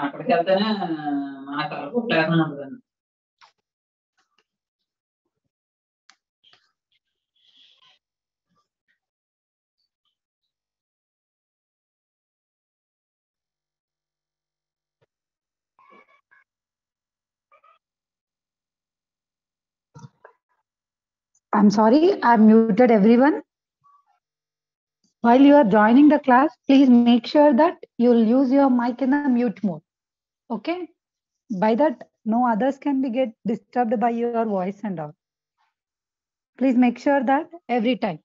అక్కడికెళ్తేనే మన తలపోటు లేకుండా ఉంటదండి. I'm sorry, I've muted everyone. While you are joining the class, please make sure that you'll use your mic in the mute mode. Okay? By that, no others can be get disturbed by your voice and all. Please make sure that every time.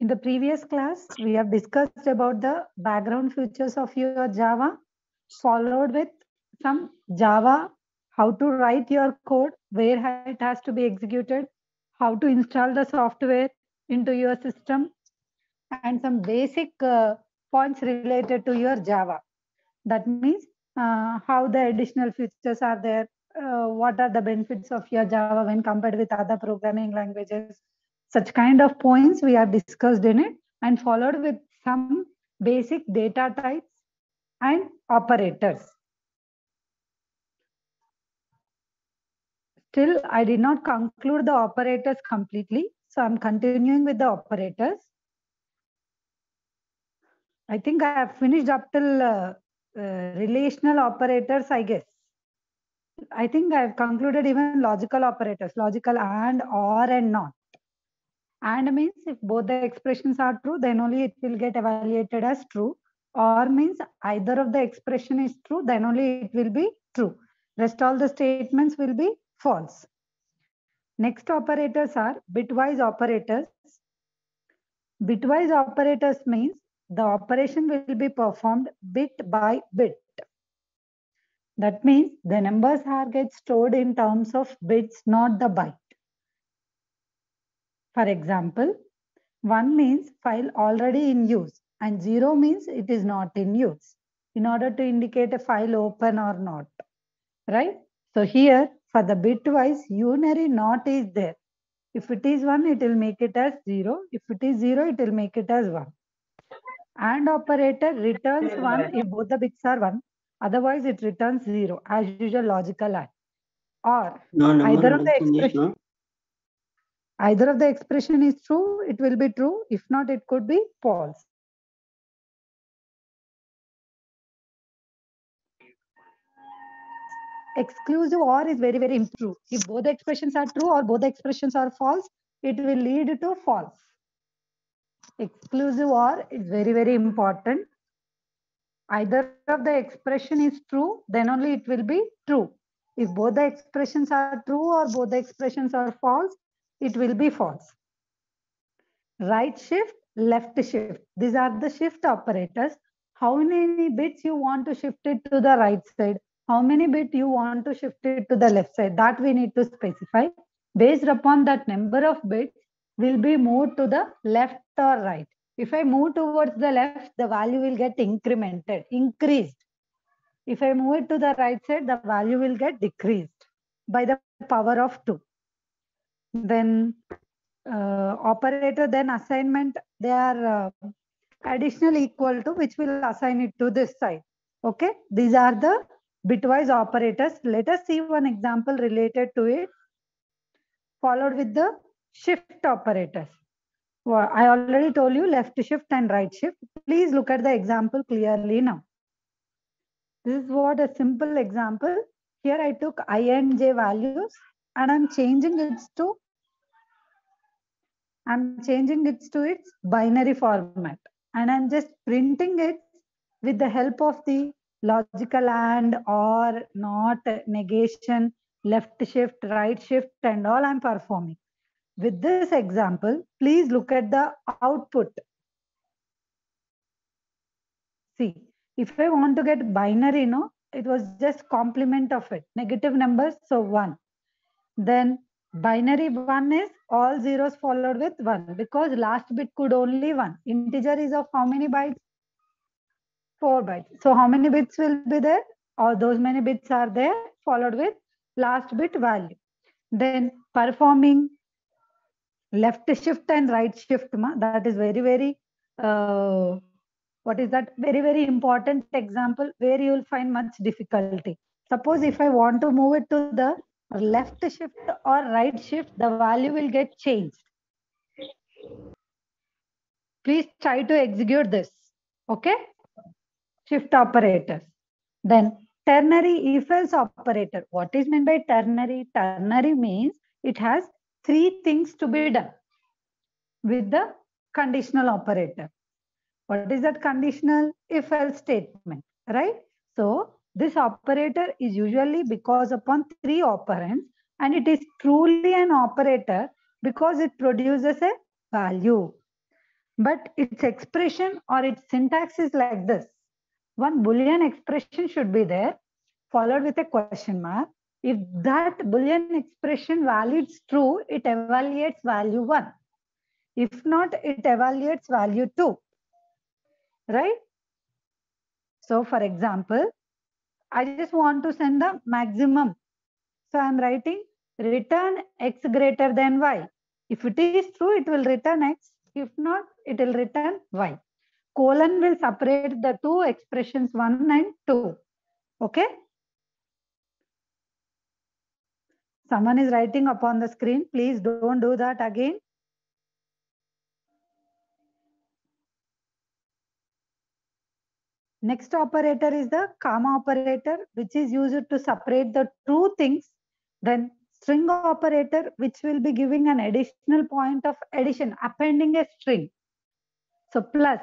In the previous class, we have discussed about the background features of your Java, followed with some Java, how to write your code, where it has to be executed, how to install the software into your system, and some basic points related to your Java. That means how the additional features are there, what are the benefits of your Java when compared with other programming languages. Such kind of points we have discussed in it and followed with some basic data types and operators. Still, I did not conclude the operators completely. So I'm continuing with the operators. I think I have finished up till relational operators, I guess. I think I've concluded even logical operators, logical and, or, and not. And means if both the expressions are true, then only it will get evaluated as true. Or means either of the expression is true, then only it will be true. Rest all the statements will be false. Next operators are bitwise operators. Bitwise operators means the operation will be performed bit by bit. That means the numbers are get stored in terms of bits, not the byte. For example, 1 means file already in use and 0 means it is not in use in order to indicate a file open or not, right? So here for the bitwise unary not is there. If it is 1, it will make it as 0. If it is 0, it will make it as 1. And operator returns 1 if both the bits are 1. Otherwise, it returns 0 as usual logical AND. Or either of the expression is true, it will be true. If not, it could be false. Exclusive OR is very, very true. If both the expressions are true or both the expressions are false, it will lead to false. Exclusive OR is very, very important. Either of the expression is true, then only it will be true. If both the expressions are true or both the expressions are false, it will be false. Right shift, left shift. These are the shift operators. How many bits you want to shift it to the right side? How many bits you want to shift it to the left side? That we need to specify. Based upon that number of bits will be moved to the left or right. If I move towards the left, the value will get incremented, increased. If I move it to the right side, the value will get decreased by the power of 2. Then operator, then assignment, they are additional equal to, which will assign it to this side. Okay, these are the bitwise operators. Let us see one example related to it, followed with the shift operators. Well, I already told you left shift and right shift. Please look at the example clearly now. This is what a simple example. Here I took I and j values and I'm changing it to its binary format, and I'm just printing it with the help of the logical and, or, not, negation, left shift, right shift, and all I'm performing. With this example, please look at the output. See, if I want to get binary, no, it was just complement of it, negative numbers, so 1. Then binary 1 is all zeros followed with 1 because last bit could only 1. Integer is of how many bytes? 4 bytes. So how many bits will be there? Or those many bits are there, followed with last bit value. Then performing left shift and right shift, that is very, what is that? Very important example where you will find much difficulty. Suppose if I want to move it to the left shift or right shift, the value will get changed. Please try to execute this. Okay? Shift operators. Then ternary if-else operator. What is meant by ternary? Ternary means it has 3 things to be done with the conditional operator. What is that conditional if-else statement, right? So this operator is usually because upon 3 operands, and it is truly an operator because it produces a value. But its expression or its syntax is like this. One Boolean expression should be there, followed with a question mark. If that Boolean expression validates true, it evaluates value 1. If not, it evaluates value 2. Right? So for example, I just want to send the maximum. So I'm writing return x greater than y. If it is true, it will return x. If not, it will return y. Colon will separate the two expressions 1 and 2. Okay? Someone is writing upon the screen. Please don't do that again. Next operator is the comma operator, which is used to separate the two things. Then string operator, which will be giving an additional point of addition, appending a string. So plus.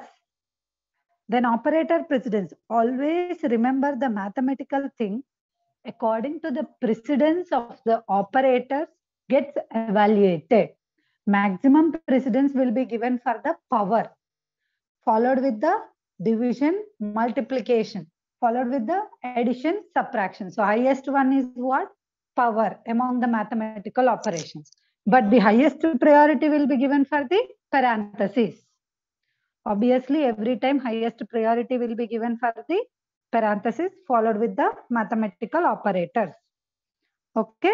Then operator precedence. Always remember the mathematical thing. According to the precedence of the operators gets evaluated. Maximum precedence will be given for the power, followed with the division, multiplication, followed with the addition, subtraction. So highest one is what? Power among the mathematical operations. But the highest priority will be given for the parentheses. Obviously, every time highest priority will be given for the parentheses followed with the mathematical operators. Okay.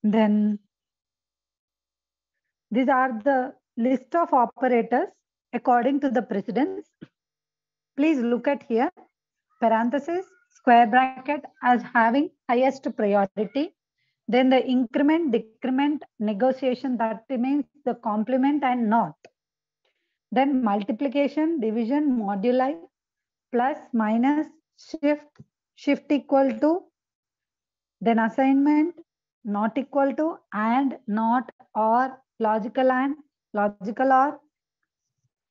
Then these are the list of operators according to the precedence. Please look at here. Parenthesis, square bracket as having highest priority. Then the increment, decrement, negotiation, that remains the complement and not. Then multiplication, division, moduli, plus, minus, shift equal to, then assignment, not equal to, and, not, or, logical and, logical or,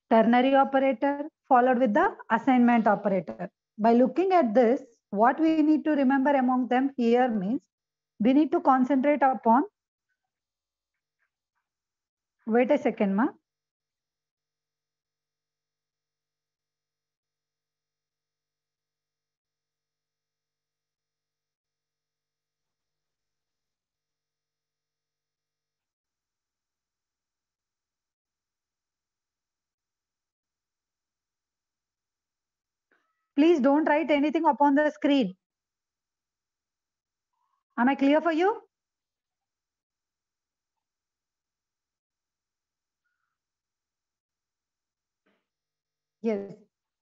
ternary operator, followed with the assignment operator. By looking at this, what we need to remember among them here means, we need to concentrate upon, wait a second, ma. Please don't write anything upon the screen. Am I clear for you? Yes.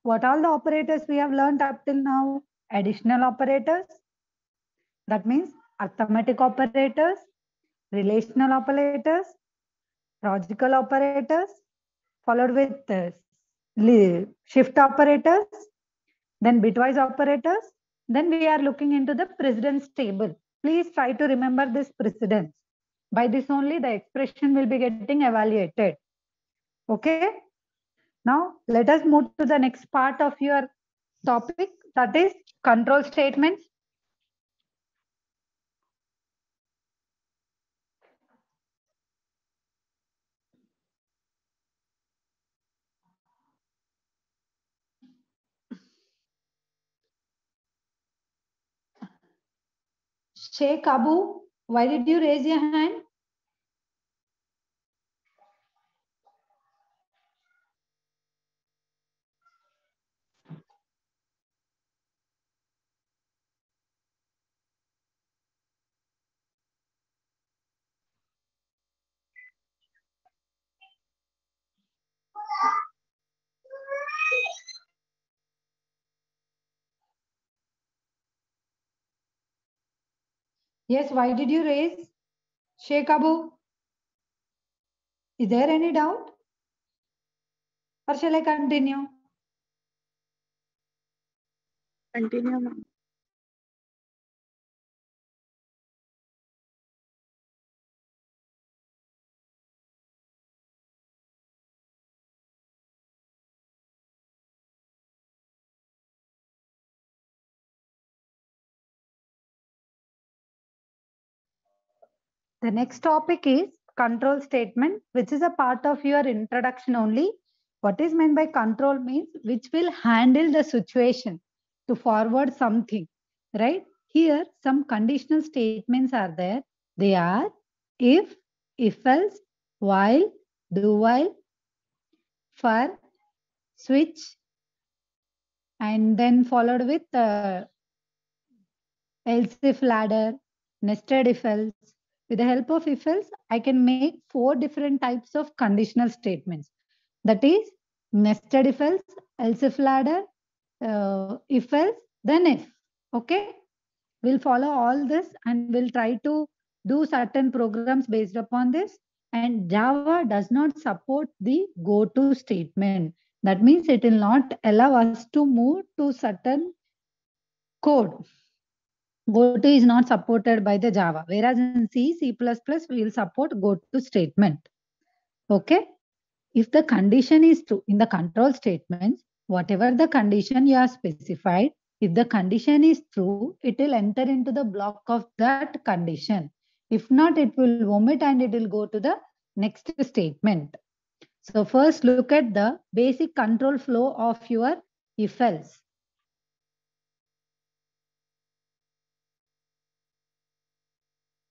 What all the operators we have learned up till now? Additional operators. That means arithmetic operators, relational operators, logical operators, followed with shift operators, then bitwise operators. Then we are looking into the precedence table. Please try to remember this precedence. By this only the expression will be getting evaluated. Okay. Now let us move to the next part of your topic, that is control statements. Sheikh Abu, why did you raise your hand? Yes, why did you raise? Sheikh Abu, is there any doubt? Or shall I continue? Continue, ma'am. The next topic is control statement, which is a part of your introduction only. What is meant by control means which will handle the situation to forward something, right? Here, some conditional statements are there. They are if else, while, do while, for, switch, and then followed with else if ladder, nested if else. With the help of if else, I can make 4 different types of conditional statements. That is nested if else if ladder, if else, then if. Okay. We'll follow all this and we'll try to do certain programs based upon this. And Java does not support the go to statement. That means it will not allow us to move to certain code. GoTo is not supported by the Java, whereas in C++, we will support GoTo statement. Okay. If the condition is true in the control statements, whatever the condition you have specified, if the condition is true, it will enter into the block of that condition. If not, it will omit and it will go to the next statement. So first look at the basic control flow of your if else.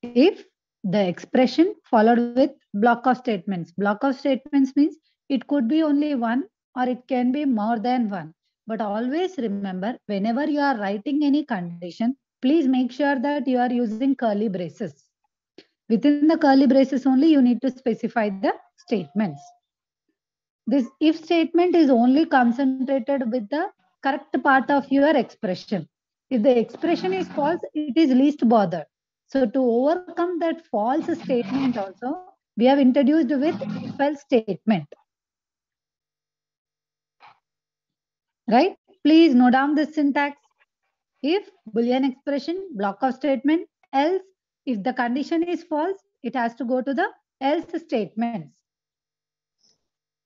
If the expression followed with block of statements. Block of statements means it could be only one or it can be more than one. But always remember, whenever you are writing any condition, please make sure that you are using curly braces. Within the curly braces only, you need to specify the statements. This if statement is only concentrated with the correct part of your expression. If the expression is false, it is least bother. So to overcome that false statement also, we have introduced with if else statement. Right? Please note down this syntax. If Boolean expression, block of statement, else, if the condition is false, it has to go to the else statements.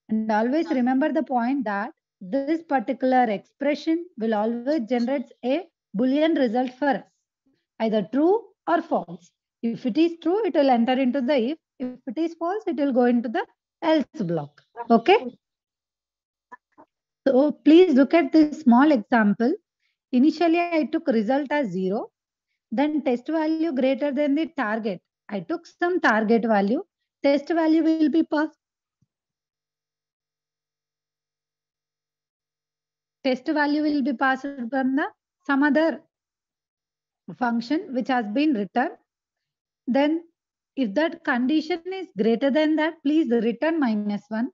And always remember the point that this particular expression will always generate a Boolean result for us, either true or false. If it is true, it will enter into the if. If it is false, it will go into the else block. Okay. So please look at this small example. Initially, I took result as 0. Then test value greater than the target. I took some target value. Test value will be passed. Test value will be passed from the some other function which has been written. Then if that condition is greater than that, please return -1.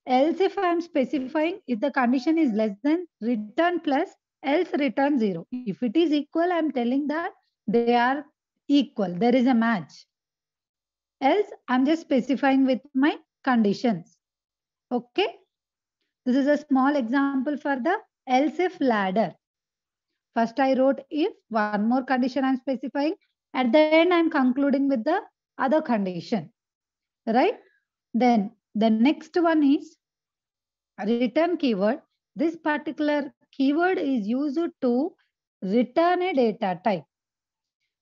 Else if I am specifying if the condition is less than, return plus, else return 0. If it is equal, I am telling that they are equal. There is a match. Else I'm just specifying with my conditions. Okay. This is a small example for the else if ladder. First I wrote if, one more condition I'm specifying. At the end I'm concluding with the other condition. Right? Then the next one is return keyword. This particular keyword is used to return a data type.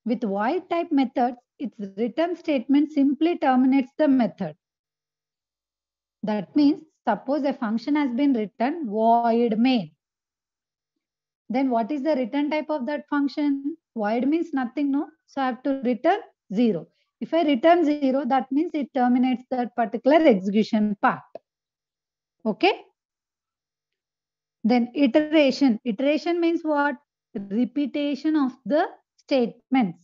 With void type methods, its return statement simply terminates the method. That means suppose a function has been written void main. Then what is the return type of that function? Void means nothing, no? So I have to return 0. If I return 0, that means it terminates that particular execution part. Okay? Then iteration. Iteration means what? Repetition of the statements.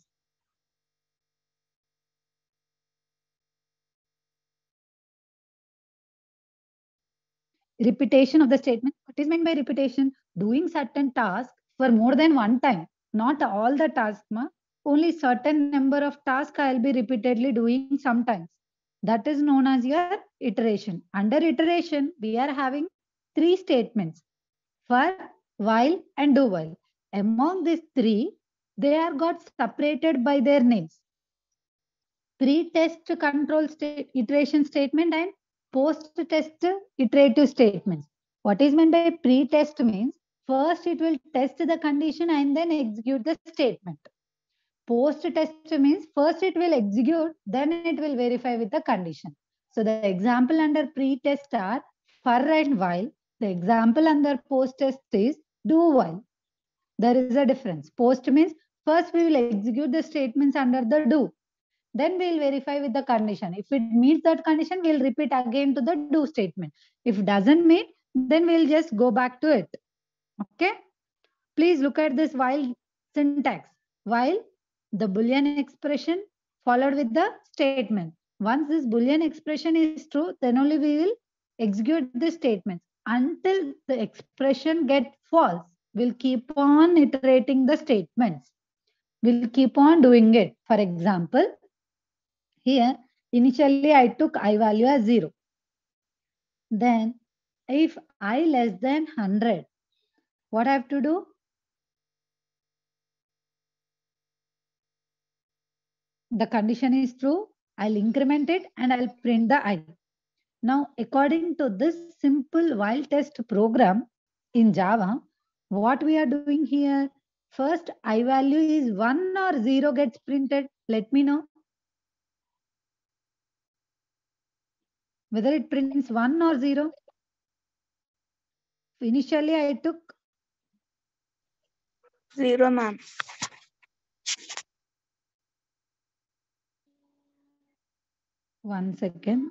Repetition of the statement. What is meant by repetition? Doing certain tasks for more than one time. Not all the tasks, ma. only certain number of tasks I'll be repeatedly doing sometimes. That is known as your iteration. Under iteration, we are having 3 statements: for, while, and do while. Among these 3, they are got separated by their names: pre-test control iteration statement and post-test iterative statements. What is meant by pre-test means first it will test the condition and then execute the statement. Post-test means first it will execute, then it will verify with the condition. So the example under pre-test are for and while. The example under post-test is do while. There is a difference. Post means first we will execute the statements under the do. Then we'll verify with the condition. If it meets that condition, we'll repeat again to the do statement. If it doesn't meet, then we'll just go back to it. Okay. Please look at this while syntax. While the Boolean expression followed with the statement. Once this Boolean expression is true, then only we will execute the statement. Until the expression gets false, we'll keep on iterating the statements. We'll keep on doing it. For example, here, initially I took I value as 0. Then, if I less than 100, what I have to do? The condition is true. I'll increment it and I'll print the I. Now, according to this simple while test program in Java, what we are doing here? First, I value is 1 or 0 gets printed. Let me know whether it prints 1 or 0. Initially, I took 0, ma'am. One second.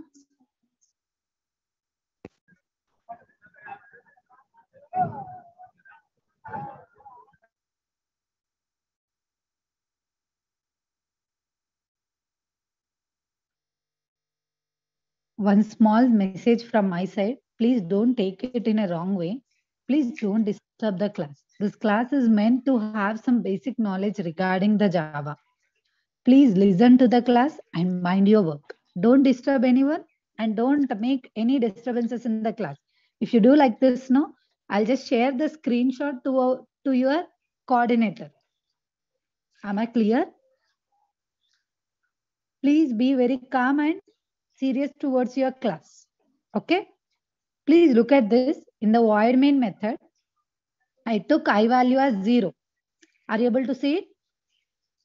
One small message from my side. Please don't take it in a wrong way. Please don't disturb the class. This class is meant to have some basic knowledge regarding the Java. Please listen to the class and mind your work. Don't disturb anyone and don't make any disturbances in the class. If you do like this, no, I'll just share the screenshot to your coordinator. Am I clear? Please be very calm and serious towards your class. Okay? Please look at this. In the void main method, I took I value as 0. Are you able to see it?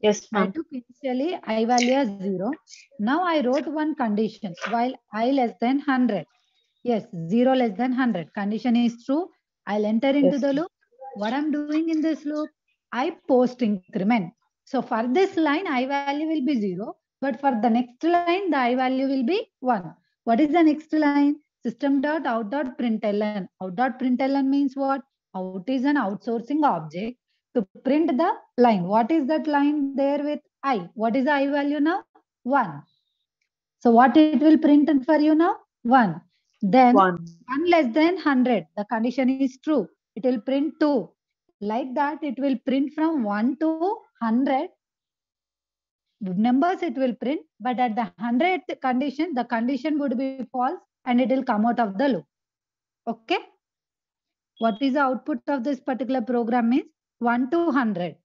Yes, I ma'am. took initially I value as 0. Now I wrote one condition while I less than 100. Yes, 0 less than 100. Condition is true. I'll enter into Yes. the loop. What I'm doing in this loop, I post increment. So for this line, I value will be 0. But for the next line, the I value will be 1. What is the next line? System.out.println. Out.println means what? Out is an outsourcing object to print the line. What is that line there with I? What is the I value now? 1. So what it will print for you now? 1. Then 1. 1 less than 100. The condition is true. It will print 2. Like that, it will print from 1 to 100. Numbers it will print, but at the 100th condition, the condition would be false and it will come out of the loop. Okay? What is the output of this particular program means 1 to 100.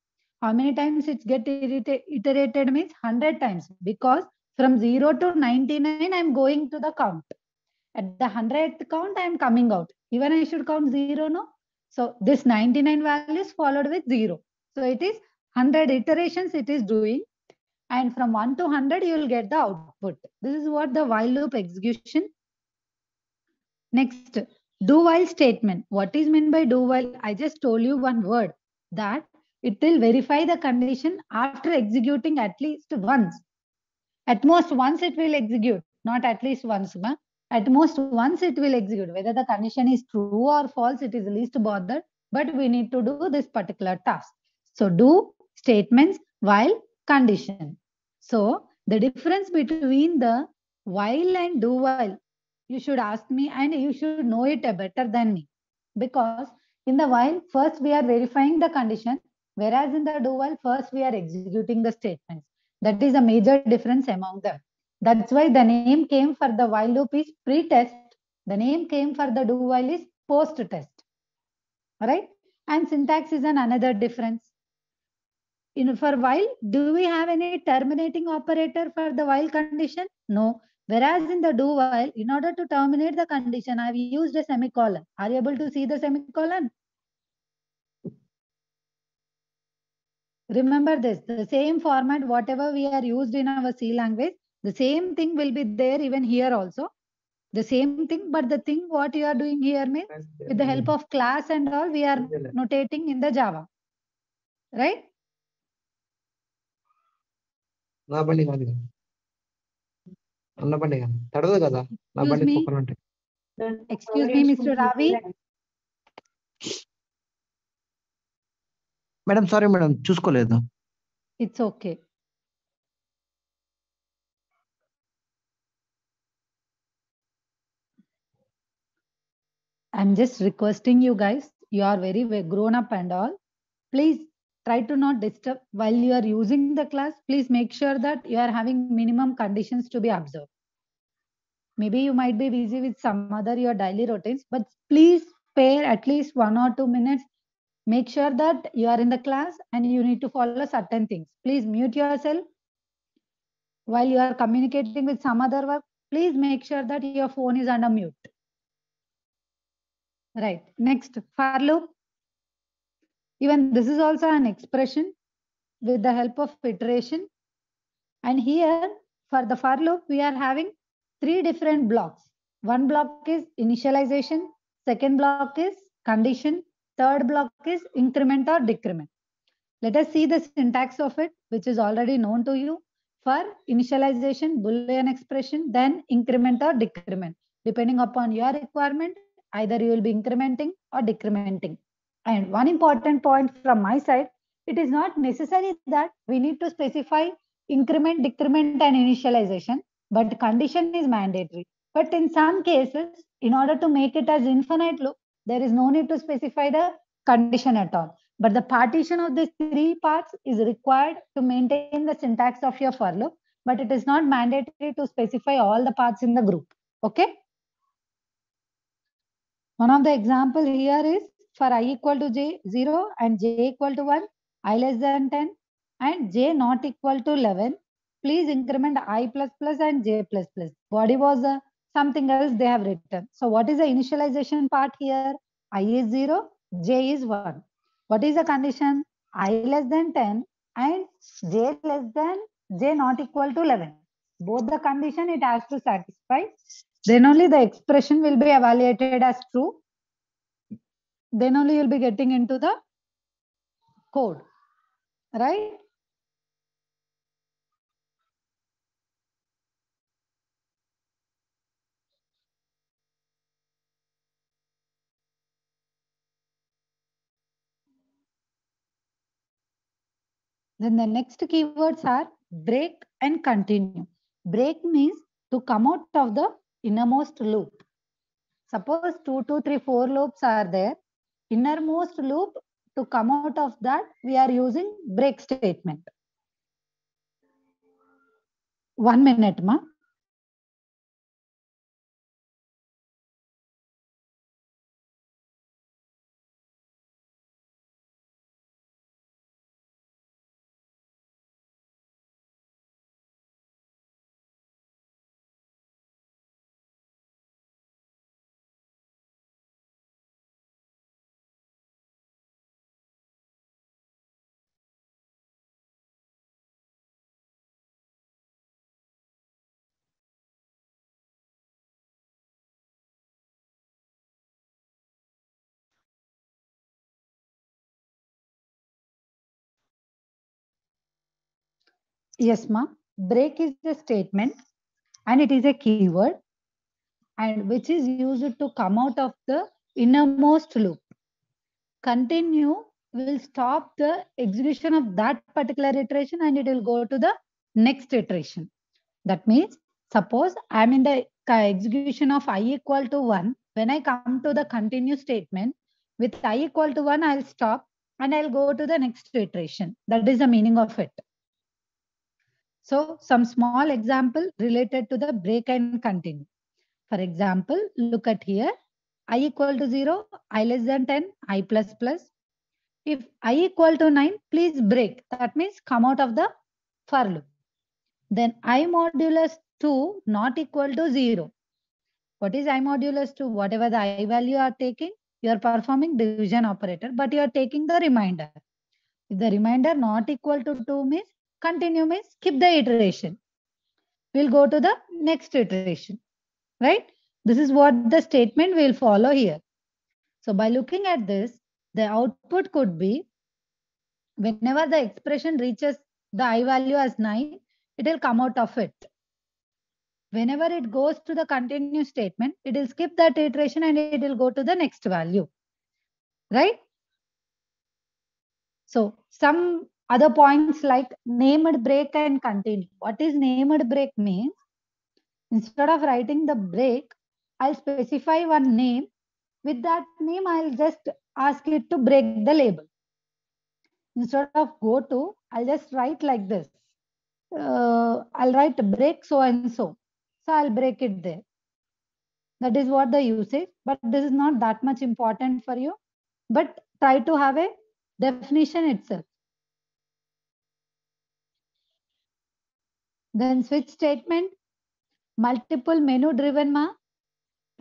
How many times it gets iterated means 100 times, because from 0 to 99, I'm going to the count. At the 100th count, I'm coming out. Even I should count 0, no? So this 99 values followed with 0. So it is 100 iterations it is doing. And from 1 to 100, you will get the output. This is what the while loop execution. Next, do while statement. What is meant by do while? I just told you one word, that it will verify the condition after executing at least once. At most once it will execute, not at least once. At most once it will execute. Whether the condition is true or false, it is least bothered, but we need to do this particular task. So do statements while condition. So the difference between the while and do while, you should ask me and you should know it better than me. Because in the while, first we are verifying the condition. Whereas in the do while, first we are executing the statements. That is a major difference among them. That's why the name came for the while loop is pre-test. The name came for the do while is post-test. Right? And syntax is another difference. For while, do we have any terminating operator for the while condition? No. Whereas in the do while, in order to terminate the condition, I've used a semicolon. Are you able to see the semicolon? Remember this, the same format, whatever we are used in our C language, the same thing will be there even here also. The same thing, but the thing what you are doing here means with the help of class and all, we are notating in the Java. Right? నా బండి కాదు కదా. అన్న బండి కాదు తడదు కదా నా Excuse బండి me. కుక్కలు ఉంటాయి. Excuse me, Mr. Ravi. Madam sorry madam చూసుకోలేదు. It's okay. I'm just requesting you guys, you are very grown up and all. Please try to not disturb while you are using the class. Please make sure that you are having minimum conditions to be observed. Maybe you might be busy with some other your daily routines, but please spare at least 1 or 2 minutes. Make sure that you are in the class and you need to follow certain things. Please mute yourself while you are communicating with some other work. Please make sure that your phone is under mute. Right. Next, for loop. Even this is also an expression with the help of iteration. And here for the for loop, we are having 3 different blocks. One block is initialization. Second block is condition. Third block is increment or decrement. Let us see the syntax of it, which is already known to you. For initialization, Boolean expression, then increment or decrement. Depending upon your requirement, either you will be incrementing or decrementing. And one important point from my side, it is not necessary that we need to specify increment, decrement, and initialization, but condition is mandatory. But in some cases, in order to make it as infinite loop, there is no need to specify the condition at all. But the partition of these 3 parts is required to maintain the syntax of your for loop, but it is not mandatory to specify all the parts in the group. Okay. One of the example here is for I equal to j 0 and j equal to 1, I less than 10 and j not equal to 11. Please increment I plus plus and j plus plus. Body was something else they have written. So what is the initialization part here? I is 0, j is 1. What is the condition? I less than 10 and j less than j not equal to 11. Both the condition it has to satisfy. Then only the expression will be evaluated as true. Then only you'll be getting into the code, right? Then the next keywords are break and continue. Break means to come out of the innermost loop. Suppose 2, 2, 3, 4 loops are there. Innermost loop, to come out of that, we are using break statement. 1 minute, ma. Yes, ma. Break is a statement and it is a keyword and which is used to come out of the innermost loop. Continue will stop the execution of that particular iteration and it will go to the next iteration. That means, suppose I am in the execution of I equal to 1. When I come to the continue statement, with I equal to 1, I'll stop. and I'll go to the next iteration. That is the meaning of it. So some small example related to the break and continue. For example, look at here. I equal to 0, I less than 10, I plus plus. If I equal to 9, please break. That means come out of the for loop. Then I modulus 2 not equal to 0. What is I modulus 2? Whatever the I value you are taking, you are performing division operator, but you are taking the remainder. If the remainder not equal to 2 means continue means skip the iteration. We'll go to the next iteration, right? This is what the statement will follow here. So by looking at this, the output could be whenever the expression reaches the I value as 9, it will come out of it. Whenever it goes to the continue statement, it will skip that iteration and it will go to the next value, right? So some other points like named break and continue. What is named break means? Instead of writing the break, I'll specify one name. With that name, I'll just ask it to break the label. Instead of go to, I'll just write like this. I'll write break so and so. So I'll break it there. That is what the usage, but this is not that much important for you. But try to have a definition itself. Then switch statement, multiple menu driven ma.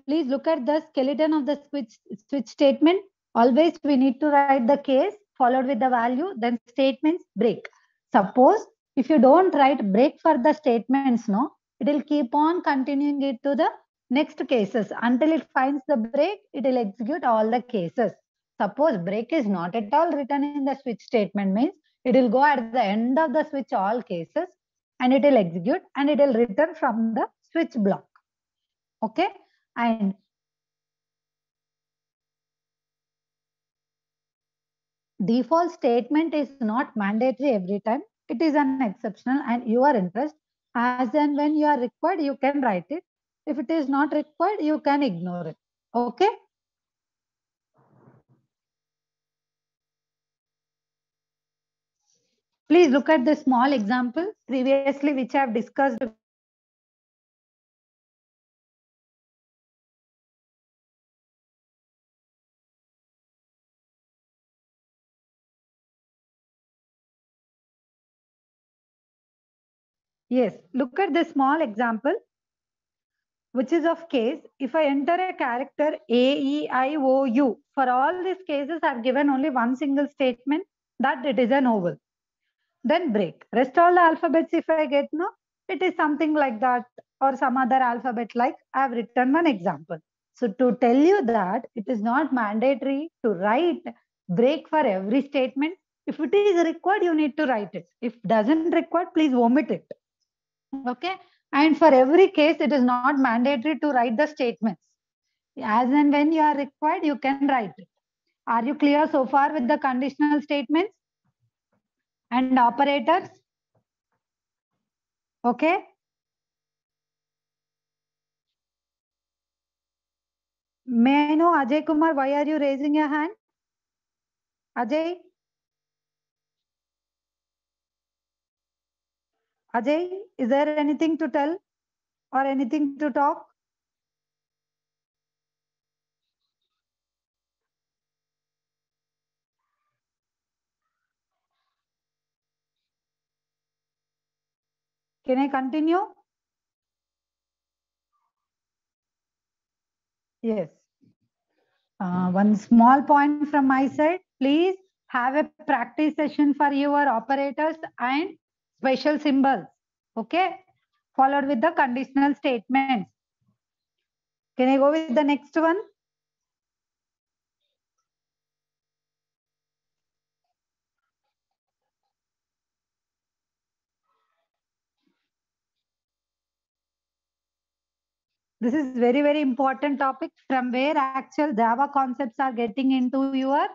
Please look at the skeleton of the switch statement. Always we need to write the case followed with the value, then statements break. Suppose if you don't write break for the statements, no, it will keep on continuing it to the next cases until it finds the break, it will execute all the cases. Suppose break is not at all written in the switch statement means it will go at the end of the switch all cases and it will execute and it will return from the switch block. Okay. And default statement is not mandatory every time. It is an exceptional and your interest. As and when you are required, you can write it. If it is not required, you can ignore it. Okay. Please look at the small example previously which I have discussed. Yes, look at the small example, which is of case. If I enter a character A, E, I, O, U, for all these cases, I've given only one single statement that it is an oval. Then break. Rest all the alphabets, if I get no, it is something like that or some other alphabet like I've written one example. So to tell you that it is not mandatory to write break for every statement. If it is required, you need to write it. If doesn't require, please omit it. Okay. And for every case, it is not mandatory to write the statements. As and when you are required, you can write it. Are you clear so far with the conditional statements and operators? Okay. May I know, Ajay Kumar, why are you raising your hand? Ajay? Ajay, is there anything to tell or anything to talk? Can I continue? Yes. One small point from my side, please have a practice session for your operators and special symbols. Okay. Followed with the conditional statements. Can I go with the next one? This is very, very important topic from where actual Java concepts are getting into your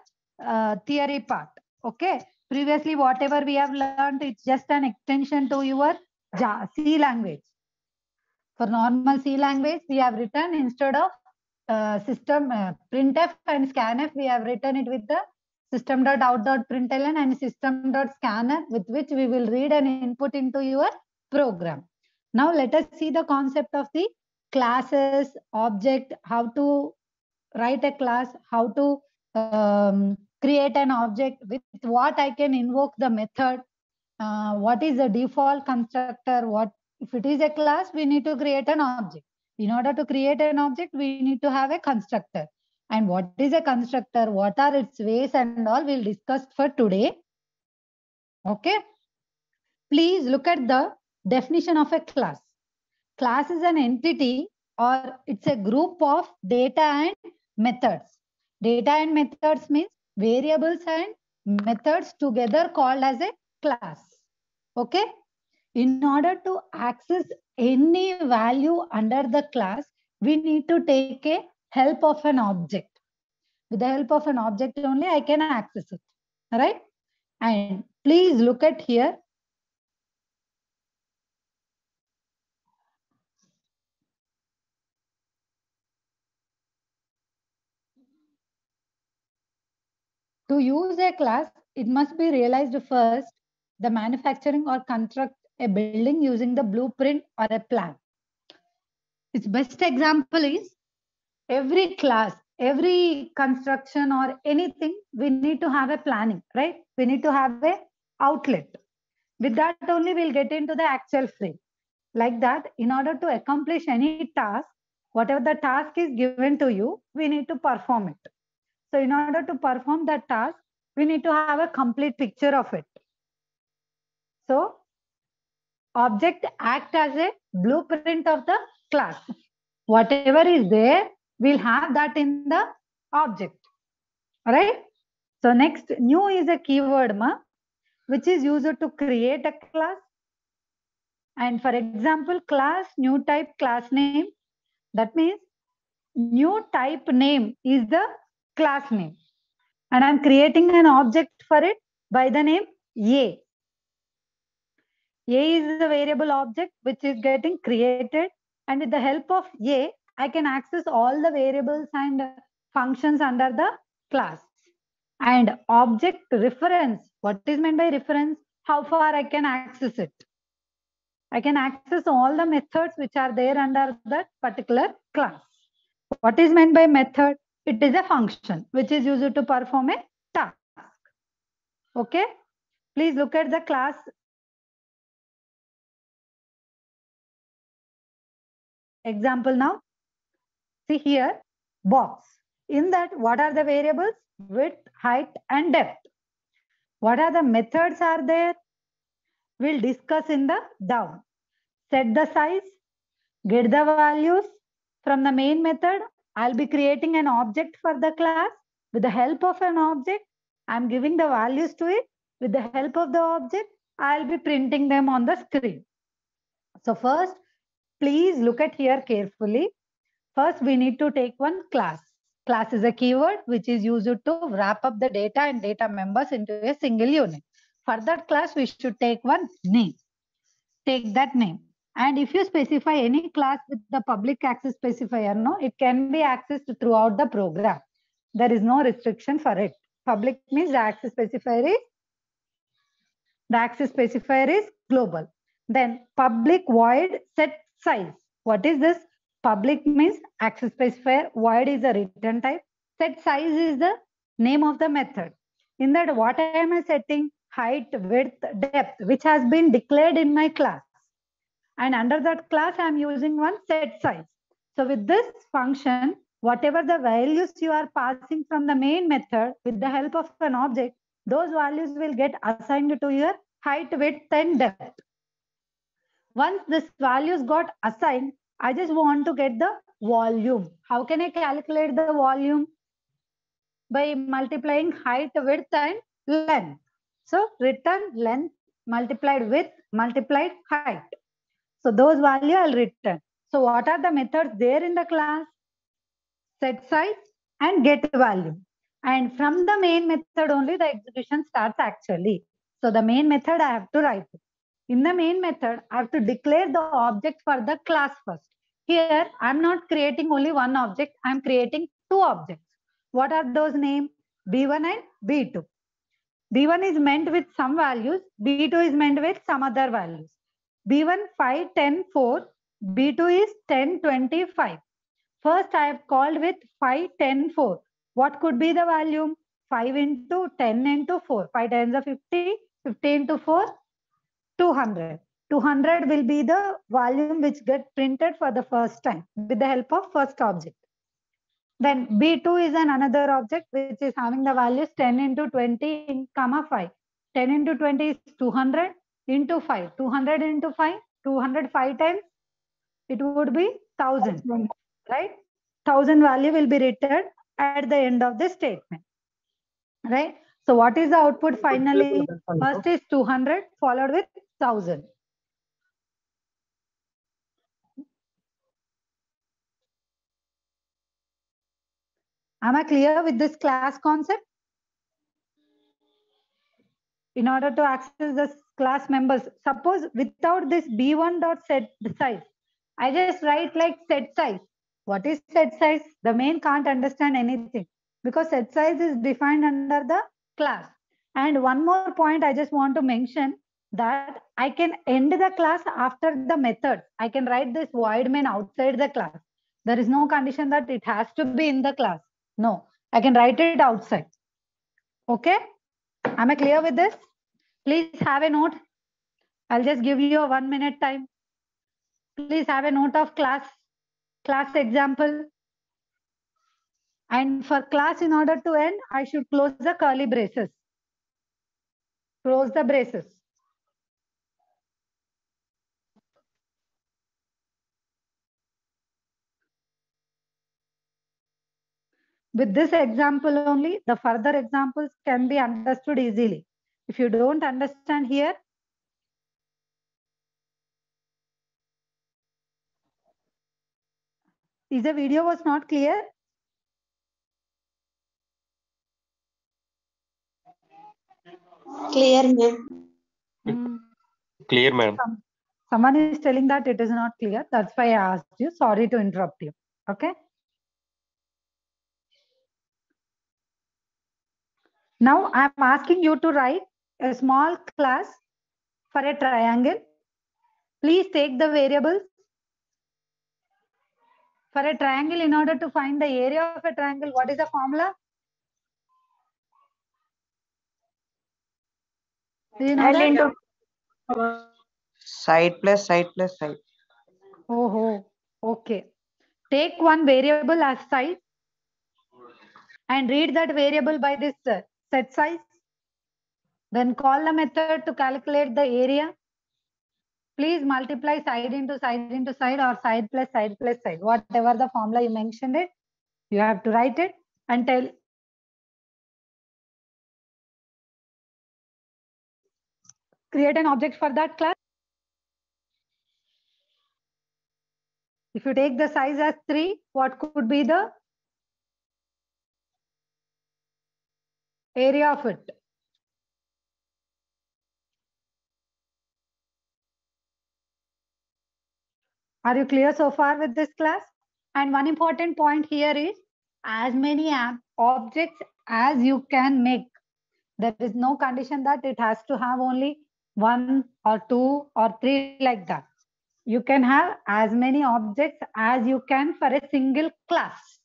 theory part. Okay. Previously, whatever we have learned, it's just an extension to your C language. For normal C language, we have written instead of system printf and scanf, we have written it with the system.out.println and system.scanner, with which we will read and input into your program. Now let us see the concept of the classes, object, how to write a class, how to create an object, with what I can invoke the method, what is the default constructor, what if it is a class, we need to create an object. In order to create an object, we need to have a constructor. And what is a constructor, what are its ways and all, we'll discuss for today. Okay. Please look at the definition of a class. Class is an entity, or it's a group of data and methods. Data and methods means variables and methods together called as a class. Okay. In order to access any value under the class, we need to take a help of an object. With the help of an object only, I can access it. All right. And please look at here. To use a class, it must be realized first, the manufacturing or construct a building using the blueprint or a plan. Its best example is every class, every construction or anything, we need to have a planning, right? We need to have a outlet. With that only we'll get into the actual frame. Like that, in order to accomplish any task, whatever the task is given to you, we need to perform it. So in order to perform that task, we need to have a complete picture of it. So object act as a blueprint of the class. Whatever is there, we'll have that in the object. All right. So next, new is a keyword, which is used to create a class. And for example, class, new type, class name. That means new type name is the class name. And I'm creating an object for it by the name A. A is the variable object which is getting created. And with the help of A, I can access all the variables and functions under the class. And object reference, what is meant by reference? How far I can access it. I can access all the methods which are there under that particular class. What is meant by method? It is a function which is used to perform a task. Okay. Please look at the class. Example now. See here, box. In that, what are the variables? Width, height, and depth. What are the methods are there? We'll discuss in the down. Set the size, get the values. From the main method, I'll be creating an object for the class. With the help of an object, I'm giving the values to it. With the help of the object, I'll be printing them on the screen. So first, please look at here carefully. First, we need to take one class. Class is a keyword which is used to wrap up the data and data members into a single unit. For that class, we should take one name. Take that name. And if you specify any class with the public access specifier, no, it can be accessed throughout the program. There is no restriction for it. Public means the access specifier is global. Then public void set size. What is this? Public means access specifier, void is a return type, set size is the name of the method. In that, what am I setting? Height, width, depth, which has been declared in my class. And under that class, I'm using one set size. So with this function, whatever the values you are passing from the main method with the help of an object, those values will get assigned to your height, width, and depth. Once this values got assigned, I just want to get the volume. How can I calculate the volume? By multiplying height, width, and length. So return length multiplied width multiplied height. So those values I'll return. So what are the methods there in the class? Set size and get value. And from the main method only the execution starts actually. So the main method I have to write. In the main method, I have to declare the object for the class first. Here, I'm not creating only one object. I'm creating two objects. What are those names? B1 and B2. B1 is meant with some values, B2 is meant with some other values. B1 5, 10, 4, B2 is 10, 25. First I have called with 5, 10, 4. What could be the value? 5 into 10 into 4. 5 times are 50, 50 into 4, 200. 200 will be the volume which get printed for the first time with the help of first object. Then B2 is another object which is having the values 10 into 20, comma 5. 10 into 20 is 200 into 5. 200 into 5, 205 times, it would be 1000, right? 1000 value will be written at the end of the statement, right? So what is the output finally? First is 200 followed with 1000. Am I clear with this class concept? In order to access the class members, suppose without this B1 dot set size, I just write like set size. What is set size? The main can't understand anything because set size is defined under the class. And one more point I just want to mention that I can end the class after the method. I can write this void main outside the class. There is no condition that it has to be in the class. No, I can write it outside. Okay? Am I clear with this? Please have a note. I'll just give you a 1 minute time. Please have a note of class example. And for class, in order to end, I should close the curly braces. Close the braces. With this example only, the further examples can be understood easily. If you don't understand here, is the video was not clear? Clear, ma'am. Clear, madam. Someone is telling that it is not clear. That's why I asked you. Sorry to interrupt you. Okay. Now I'm asking you to write a small class for a triangle. Please take the variables. For a triangle, in order to find the area of a triangle, what is the formula? Do you know that? Side plus side plus side. Oh, okay. Take one variable as size and read that variable by this set size. Then call the method to calculate the area. Please multiply side into side into side or side plus side plus side. Whatever the formula you mentioned it, you have to write it and tell. Create an object for that class. If you take the size as 3, what could be the area of it? Are you clear so far with this class? And one important point here is as many objects as you can make. There is no condition that it has to have only 1 or 2 or 3 like that. You can have as many objects as you can for a single class.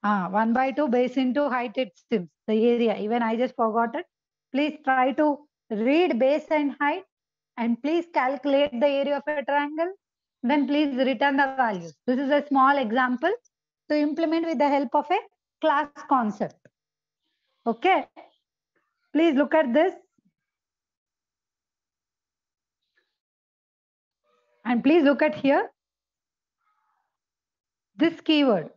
1/2 base into height, it seems the area. Even I just forgot it. Please try to read base and height and please calculate the area of a triangle. Then please return the values. This is a small example to implement with the help of a class concept. Okay. Please look at this. And please look at here. This keyword.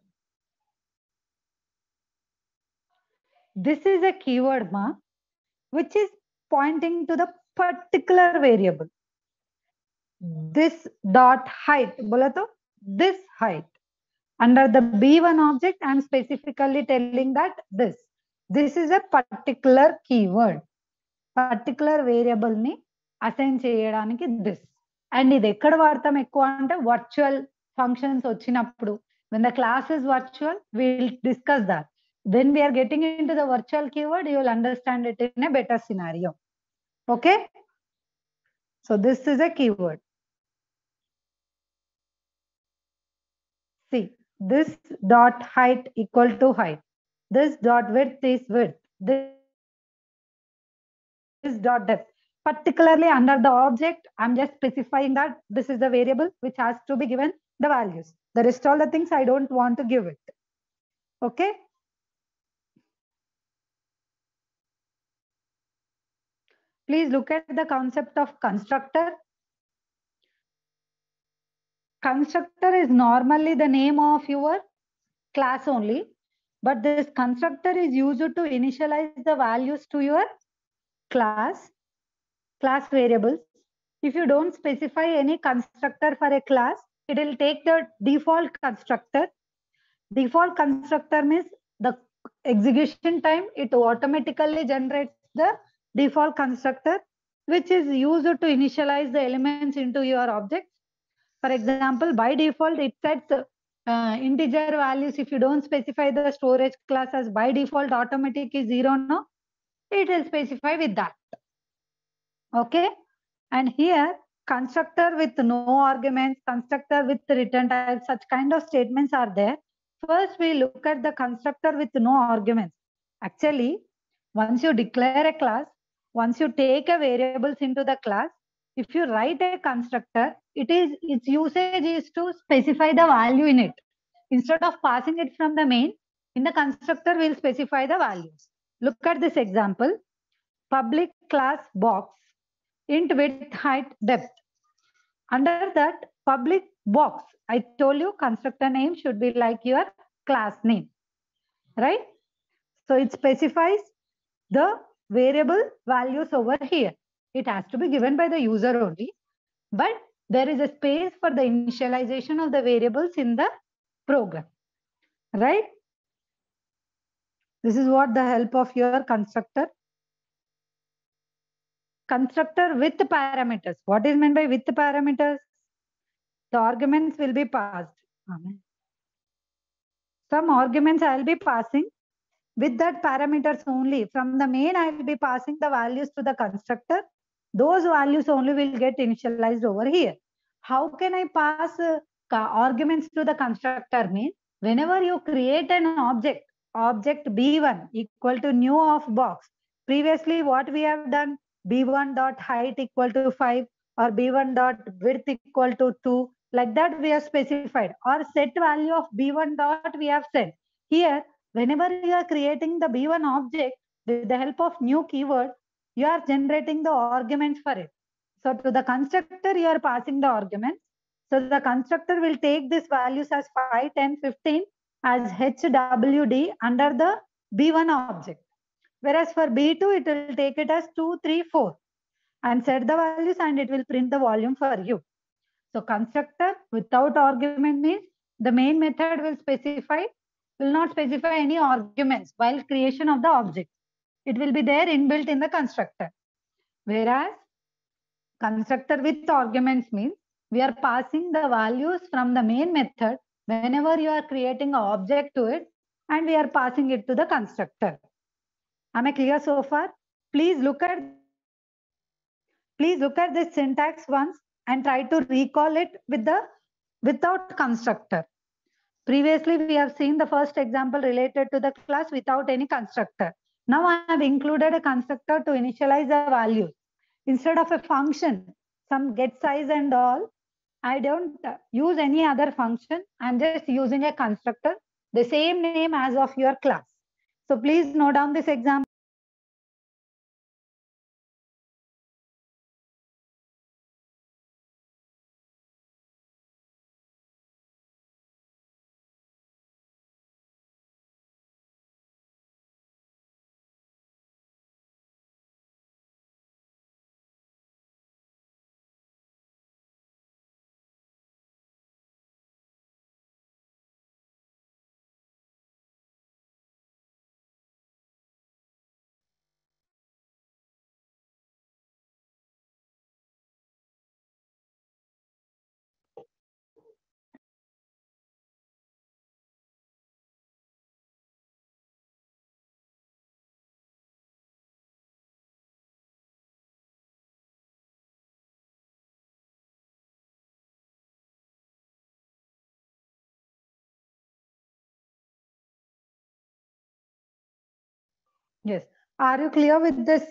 This is a keyword, which is pointing to the particular variable. This dot height, bola to this height. Under the B1 object, I am specifically telling that this is a particular keyword. Particular variable ni assign cheyadaniki this. And ఇది ఎక్కడ వాడతాం ఎక్కువ అంటే virtual functions వచ్చినప్పుడు When the class is virtual, we'll discuss that. When we are getting into the virtual keyword, you will understand it in a better scenario. Okay? So this is a keyword. See, this dot height equal to height. This dot width is width. This dot depth. Particularly under the object, I'm just specifying that this is the variable which has to be given the values. The rest all the things I don't want to give it. Okay? Please look at the concept of constructor. Constructor is normally the name of your class only, but this constructor is used to initialize the values to your class variables. If you don't specify any constructor for a class, it will take the default constructor. Default constructor means the execution time, it automatically generates the default constructor, which is used to initialize the elements into your objects. For example, by default, it sets integer values. If you don't specify the storage class as by default automatic is 0 now, it will specify with that. Okay? And here, constructor with no arguments, constructor with return type, such kind of statements are there. First, we look at the constructor with no arguments. Actually, once you declare a class, once you take a variables into the class, if you write a constructor, its usage is to specify the value in it. Instead of passing it from the main, in the constructor, we'll specify the values. Look at this example. Public class box, int width, height, depth. Under that public box, I told you constructor name should be like your class name, right? So it specifies the variable values over here. It has to be given by the user only, but there is a space for the initialization of the variables in the program, right? This is what the help of your constructor. Constructor with parameters. What is meant by with parameters? The arguments will be passed. Amen. Some arguments I will be passing with that parameters only. From the main, I will be passing the values to the constructor. Those values only will get initialized over here. How can I pass arguments to the constructor? Means whenever you create an object B1 equal to new of box. Previously, what we have done, B1 dot height equal to 5 or B1 dot width equal to 2. Like that we have specified, or set value of B1 dot we have set. Here, whenever you are creating the B1 object with the help of new keyword, you are generating the arguments for it. So to the constructor, you are passing the arguments. So the constructor will take these values as 5, 10, 15 as HWD under the B1 object. Whereas for B2, it will take it as 2, 3, 4 and set the values and it will print the volume for you. So constructor without argument means the main method will not specify any arguments while creation of the object. It will be there inbuilt in the constructor. Whereas constructor with arguments means we are passing the values from the main method whenever you are creating an object to it and we are passing it to the constructor. Am I clear so far? Please look at this syntax once and try to recall it without constructor. Previously, we have seen the first example related to the class without any constructor. Now I have included a constructor to initialize the values. Instead of a function, some get size and all, I don't use any other function. I'm just using a constructor, the same name as of your class. So please note down this example. Yes. Are you clear with this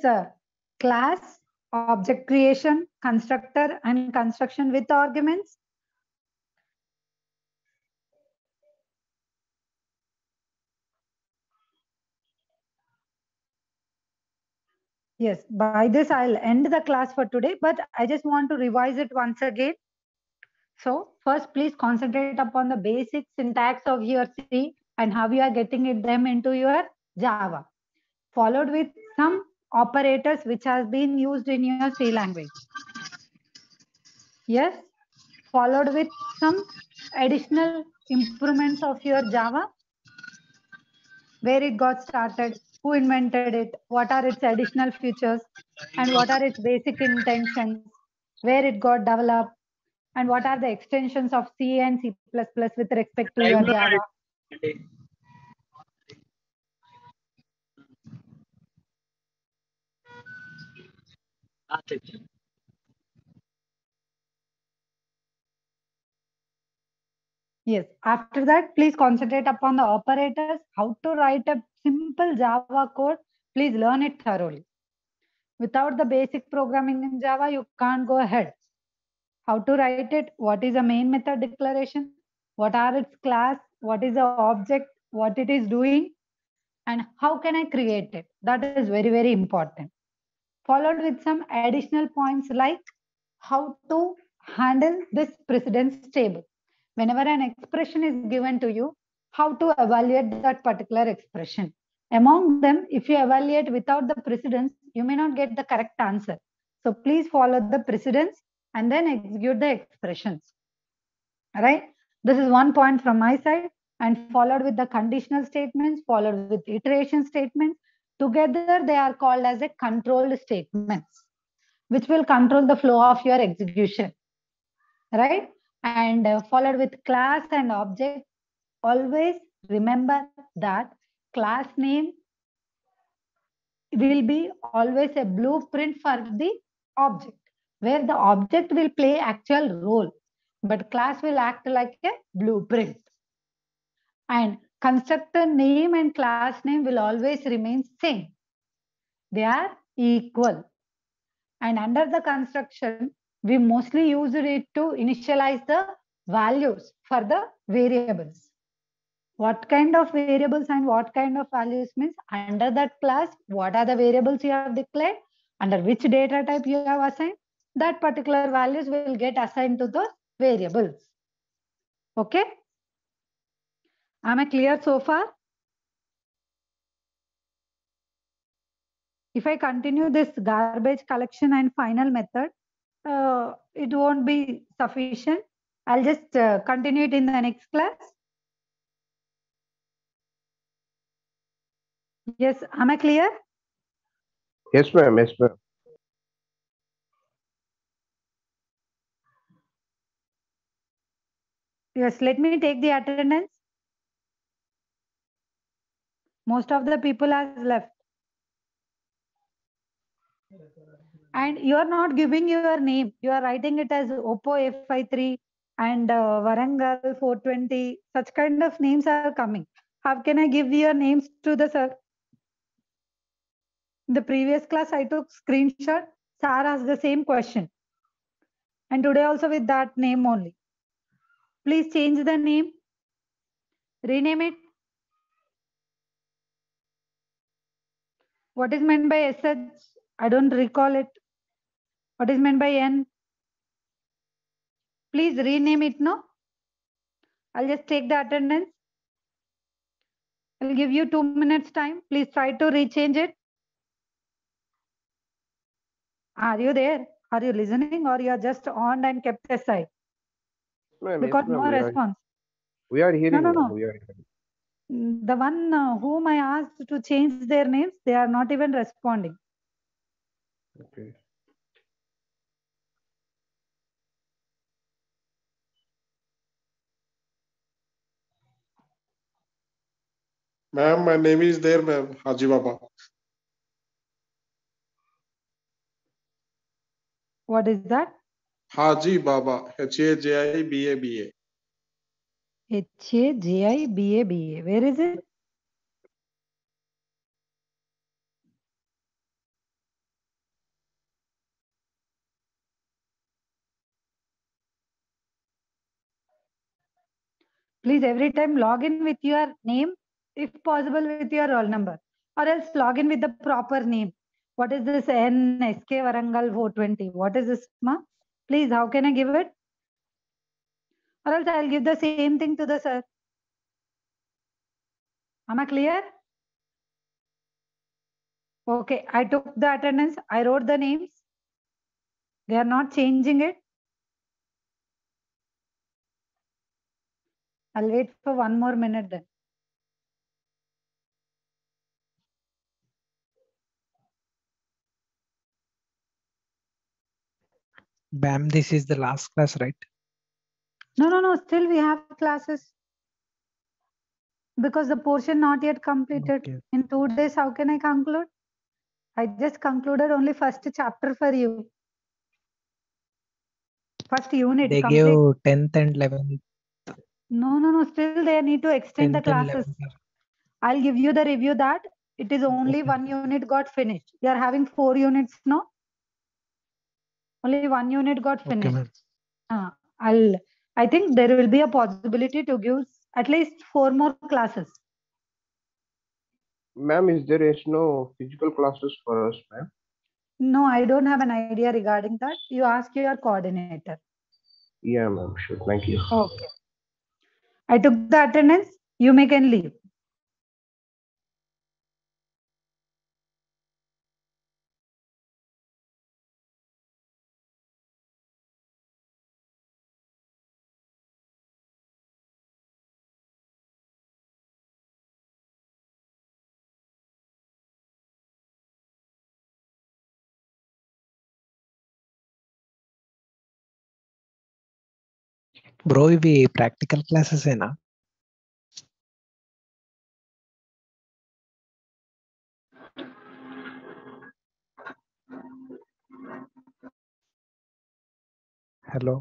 class, object creation, constructor, and construction with arguments? Yes. By this, I'll end the class for today, but I just want to revise it once again. So first, please concentrate upon the basic syntax of your C and how you are getting them into your Java, followed with some operators which has been used in your C language. Yes, followed with some additional improvements of your Java, where it got started, who invented it, what are its additional features, and what are its basic intentions, where it got developed, and what are the extensions of C and C++ with respect to your Java. Yes, after that, please concentrate upon the operators, how to write a simple Java code. Please learn it thoroughly. Without the basic programming in Java, you can't go ahead. How to write it, what is a main method declaration, what are its class, what is the object, what it is doing, and how can I create it. That is very, very important. Followed with some additional points like how to handle this precedence table. Whenever an expression is given to you, how to evaluate that particular expression. Among them, if you evaluate without the precedence, you may not get the correct answer. So please follow the precedence and then execute the expressions. All right. This is one point from my side, and followed with the conditional statements, followed with iteration statements. Together, they are called as a controlled statements, which will control the flow of your execution. Right? And followed with class and object. Always remember that class name will be always a blueprint for the object, where the object will play actual role, but class will act like a blueprint. And constructor name and class name will always remain same. They are equal. And under the construction, we mostly use it to initialize the values for the variables. What kind of variables and what kind of values means under that class, what are the variables you have declared, under which data type you have assigned, that particular values will get assigned to those variables. Okay? Am I clear so far? If I continue this garbage collection and final method, it won't be sufficient. I'll just continue it in the next class. Yes, am I clear? Yes, ma'am. Yes, ma'am. Yes, let me take the attendance. Most of the people has left. And you are not giving your name. You are writing it as Oppo F53 and Warangal 420. Such kind of names are coming. How can I give your names to the sir? In the previous class, I took screenshot. Sir asked the same question. And today also with that name only. Please change the name. Rename it. What is meant by SH? I don't recall it. What is meant by N? Please rename it, no? I'll just take the attendance. I'll give you 2 minutes time. Please try to rechange it. Are you there? Are you listening or you are just on and kept aside? Ma'am, Because yes, ma'am. no response. We are hearing. No. Ma'am. We are hearing. The one whom I asked to change their names, they are not even responding. Okay. Ma'am, my name is there, ma'am. Haji Baba. What is that? Haji Baba. H-A-J-I-B-A-B-A. H-A-J-I-B-A-B-A. Where is it? Please every time log in with your name, if possible with your roll number, or else log in with the proper name. What is this NSK Varangal 420? What is this, ma? Please, how can I give it? Or else I'll give the same thing to the sir. Am I clear? Okay, I took the attendance. I wrote the names. They are not changing it. I'll wait for 1 more minute then. Bam, this is the last class, right? No. Still we have classes. Because the portion not yet completed. Okay. In 2 days, how can I conclude? I just concluded only first chapter for you. First unit They complete. gave 10th and 11th. No. Still they need to extend the 10th and classes. 11th. I'll give you the review that it is only Okay. 1 unit got finished. We are having 4 units now. Only 1 unit got Okay, finished. ma'am. I think there will be a possibility to give at least 4 more classes. Ma'am, is there is no physical classes for us, ma'am? No, I don't have an idea regarding that. You ask your coordinator. Yeah, ma'am. Sure. Thank you. Okay. I took the attendance. You may can leave. Bro, ఇవి practical classes ఏనా? Hello